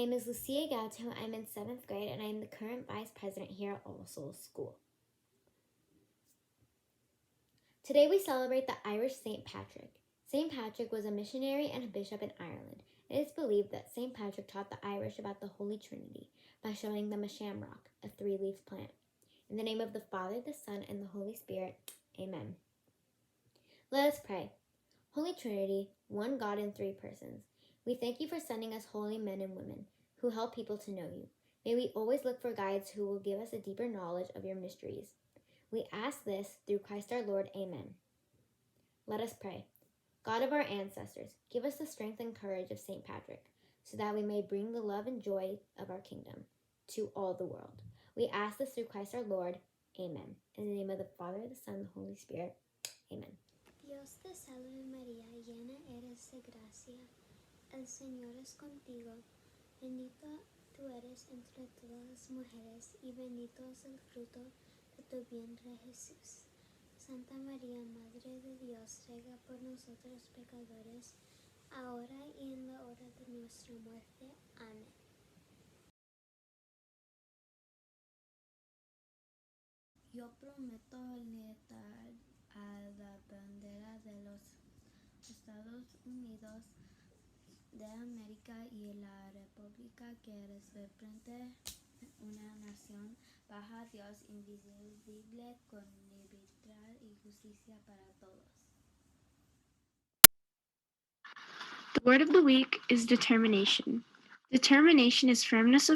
name is Lucia Gatto. I'm in 7th grade and I am the current vice president here at All Souls School. Today we celebrate the Irish St. Patrick. St. Patrick was a missionary and a bishop in Ireland. It is believed that St. Patrick taught the Irish about the Holy Trinity by showing them a shamrock, a 3-leaf plant. In the name of the Father, the Son, and the Holy Spirit, amen. Let us pray. Holy Trinity, one God in 3 persons, we thank you for sending us holy men and women who help people to know you. May we always look for guides who will give us a deeper knowledge of your mysteries. We ask this through Christ our Lord, amen. Let us pray. God of our ancestors, give us the strength and courage of St. Patrick, so that we may bring the love and joy of our kingdom to all the world. We ask this through Christ our Lord, amen. In the name of the Father, the Son, and the Holy Spirit, amen. Dios te salve María, llena eres de gracia, el Señor es contigo, bendita tú eres entre todas las mujeres y bendito es el fruto de tu vientre Jesús. Santa María, Madre de Dios, ruega por nosotros pecadores, ahora y en la hora de nuestra muerte. Amén. Yo prometo lealtad a la bandera de los Estados Unidos de América y la República que representa una nación bajo Dios indivisible con libertad y justicia para todos. The word of the week is determination. Determination is firmness of